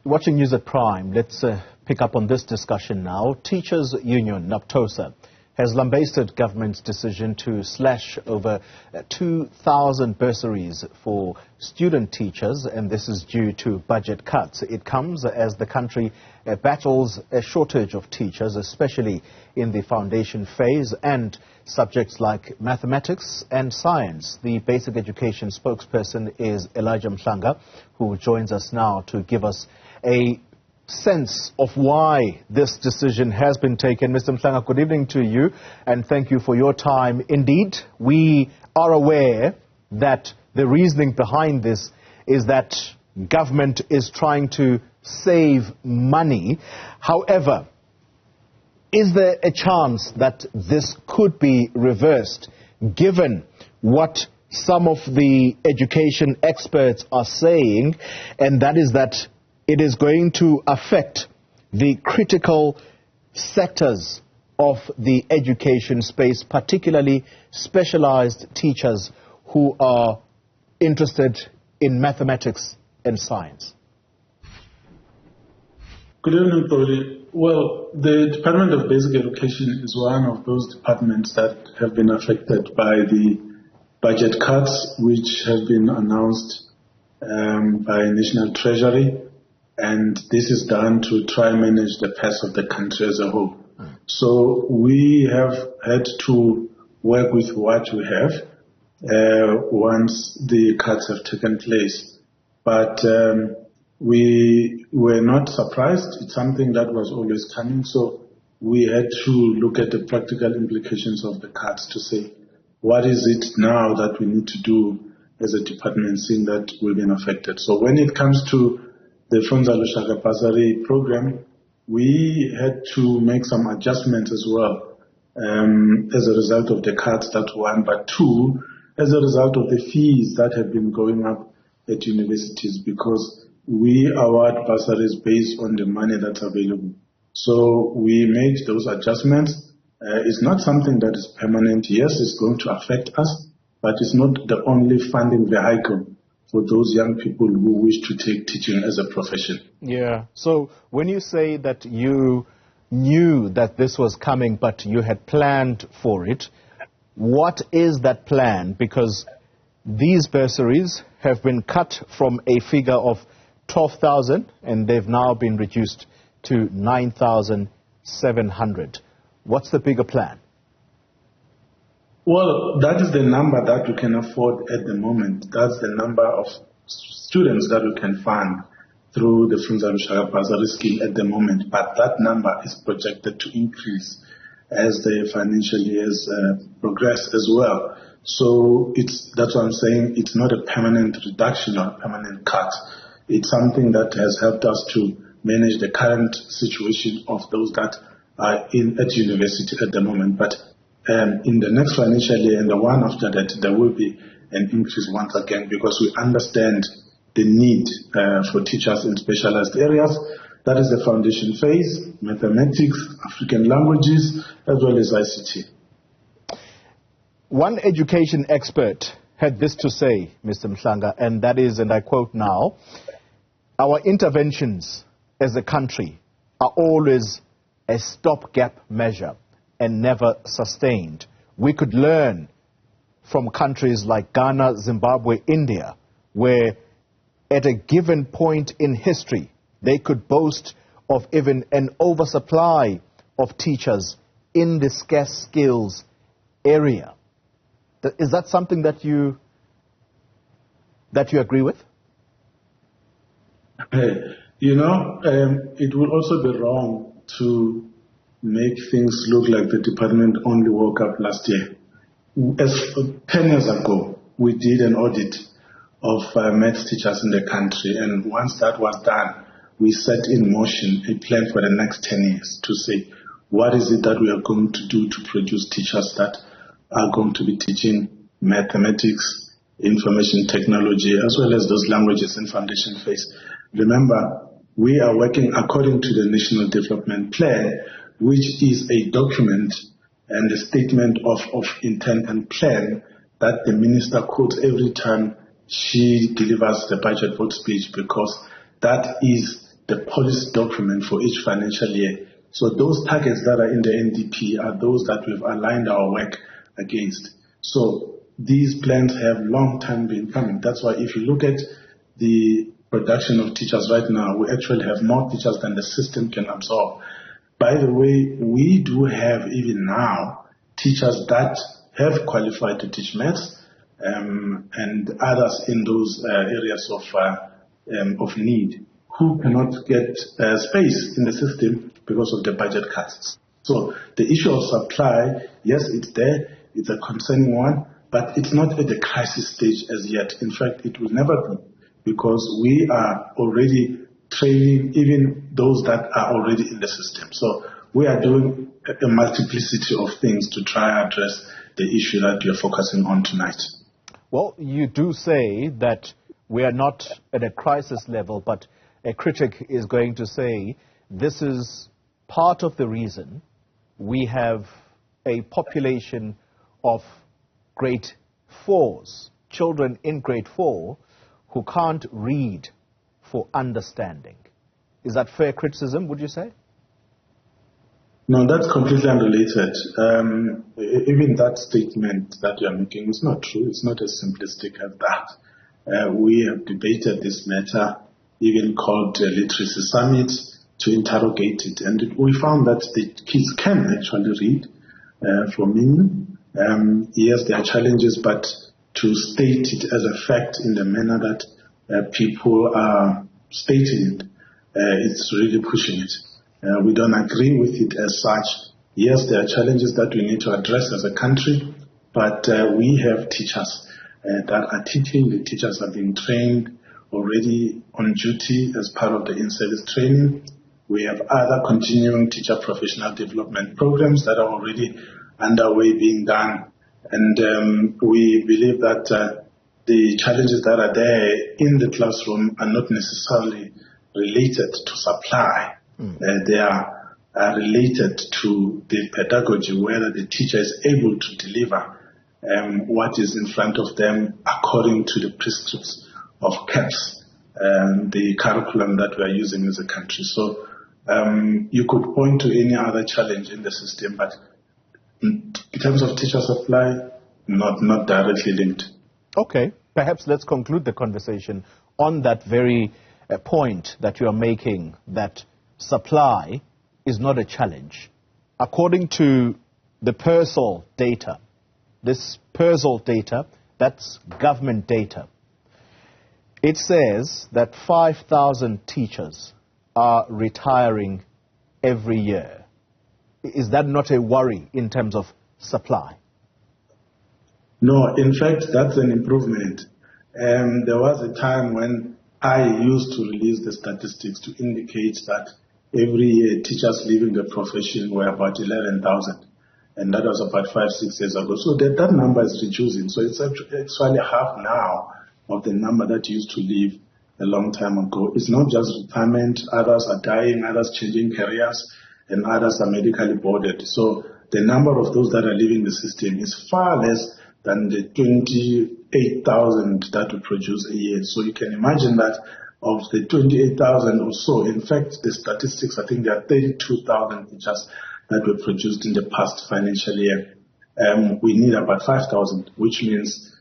Watching News at Prime, let's pick up on this discussion now. Teachers Union, NAPTOSA, has lambasted government's decision to slash over 2,000 bursaries for student teachers, and this is due to budget cuts. It comes as the country battles a shortage of teachers, especially in the foundation phase and subjects like mathematics and science. The basic education spokesperson is Elijah Mhlanga, who joins us now to give us a sense of why this decision has been taken. Mr. Mhlanga, good evening to you, and thank you for your time. Indeed, we are aware that the reasoning behind this is that government is trying to save money. However, is there a chance that this could be reversed, given what some of the education experts are saying, and that is that it is going to affect the critical sectors of the education space, particularly specialized teachers who are interested in mathematics and science? Good evening, Toli. Well, the Department of Basic Education is one of those departments that have been affected by the budget cuts which have been announced by National Treasury. And this is done to try and manage the pace of the country as a whole. So we have had to work with what we have once the cuts have taken place. But we were not surprised. It's something that was always coming. So we had to look at the practical implications of the cuts to say, what is it now that we need to do as a department, seeing that we've been affected? So when it comes to the Funza Lushaka Bursary program, we had to make some adjustments as well as a result of the cuts, that one, but two, as a result of the fees that have been going up at universities, because we award bursaries based on the money that's available. So we made those adjustments. It's not something that is permanent. Yes, it's going to affect us, but it's not the only funding vehicle for those young people who wish to take teaching as a profession. Yeah. So when you say that you knew that this was coming, but you had planned for it, what is that plan? Because these bursaries have been cut from a figure of 12,000, and they've now been reduced to 9,700. What's the bigger plan? Well, that is the number that we can afford at the moment. That's the number of students that we can fund through the Funza Lushaka Bursary scheme at the moment. But that number is projected to increase as the financial years progress as well. So that's what I'm saying. It's not a permanent reduction or a permanent cut. It's something that has helped us to manage the current situation of those that are at university at the moment. But in the next financial year and the one after that, there will be an increase once again, because we understand the need for teachers in specialized areas. That is the foundation phase, mathematics, African languages, as well as ICT. One education expert had this to say, Mr. Mhlanga, and that is, and I quote now, "Our interventions as a country are always a stopgap measure and never sustained. We could learn from countries like Ghana, Zimbabwe, India, where at a given point in history, they could boast of even an oversupply of teachers in the scarce skills area." Is that something that you agree with? It would also be wrong to make things look like the department only woke up last year. 10 years ago, we did an audit of maths teachers in the country, and once that was done, we set in motion a plan for the next 10 years to say, what is it that we are going to do to produce teachers that are going to be teaching mathematics, information technology, as well as those languages in foundation phase. Remember, we are working according to the National Development Plan, which is a document and a statement of intent and plan that the minister quotes every time she delivers the budget vote speech, because that is the policy document for each financial year. So those targets that are in the NDP are those that we've aligned our work against. So these plans have long time been coming. That's why if you look at the production of teachers right now, we actually have more teachers than the system can absorb. By the way, we do have even now teachers that have qualified to teach maths and others in those areas of need who cannot get space in the system because of the budget cuts. So the issue of supply, yes, it's there, it's a concerning one, but it's not at the crisis stage as yet. In fact, it will never be, because we are already training even those that are already in the system. So we are doing a multiplicity of things to try and address the issue that you're focusing on tonight. Well, you do say that we are not at a crisis level, but a critic is going to say this is part of the reason we have a population of grade 4s, children in grade 4, who can't read for understanding. Is that fair criticism, would you say? No, that's completely unrelated. Even that statement that you're making is not true. It's not as simplistic as that. We have debated this matter, even called Literacy Summit, to interrogate it. And we found that the kids can actually read for many. Yes, there are challenges, but to state it as a fact in the manner that people are stating it, it's really pushing it. We don't agree with it as such. Yes, there are challenges that we need to address as a country, but we have teachers that are teaching. The teachers are being trained already on duty as part of the in-service training. We have other continuing teacher professional development programs that are already underway being done. And we believe that the challenges that are there in the classroom are not necessarily related to supply. They are related to the pedagogy, whether the teacher is able to deliver what is in front of them according to the prescripts of CAPS, the curriculum that we are using as a country. So you could point to any other challenge in the system, but in terms of teacher supply, not directly linked. Okay, perhaps let's conclude the conversation on that very point that you are making, that supply is not a challenge. According to the PERSOL data, this PERSOL data, that's government data, it says that 5,000 teachers are retiring every year. Is that not a worry in terms of supply? No, in fact, that's an improvement. There was a time when I used to release the statistics to indicate that every year teachers leaving the profession were about 11,000. And that was about 5-6 years ago. So that number is reducing. So it's actually half now of the number that used to leave a long time ago. It's not just retirement. Others are dying, others changing careers, and others are medically boarded. So the number of those that are leaving the system is far less than the 28,000 that we produce a year. So you can imagine that of the 28,000 or so, in fact, the statistics, I think there are 32,000 teachers that were produced in the past financial year. We need about 5,000, which means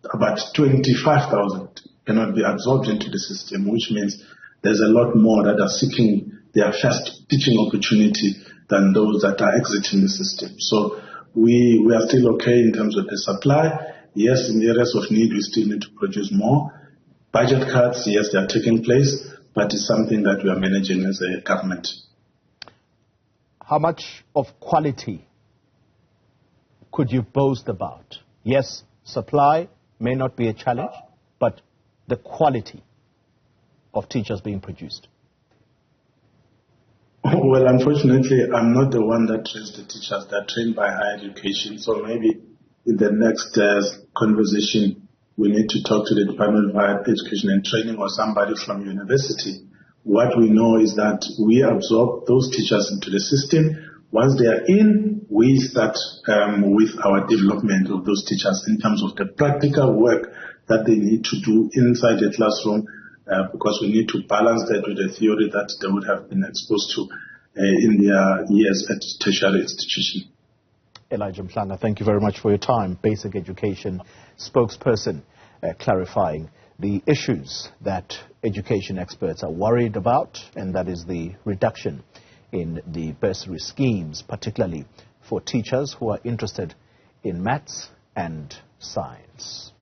about 25,000 cannot be absorbed into the system, which means there's a lot more that are seeking their first teaching opportunity than those that are exiting the system. So we are still okay in terms of the supply. Yes, in areas of need, we still need to produce more. Budget cuts, yes, they are taking place, but it's something that we are managing as a government. How much of quality could you boast about? Yes, supply may not be a challenge, but the quality of teachers being produced. Well, unfortunately, I'm not the one that trains the teachers. They're trained by higher education. So maybe in the next conversation, we need to talk to the Department of Higher Education and Training or somebody from university. What we know is that we absorb those teachers into the system. Once they are in, we start with our development of those teachers in terms of the practical work that they need to do inside the classroom because we need to balance that with the theory that they would have been exposed to in their years at tertiary institution. Elijah Mhlanga, thank you very much for your time. Basic Education spokesperson, clarifying the issues that education experts are worried about, and that is the reduction in the bursary schemes, particularly for teachers who are interested in maths and science.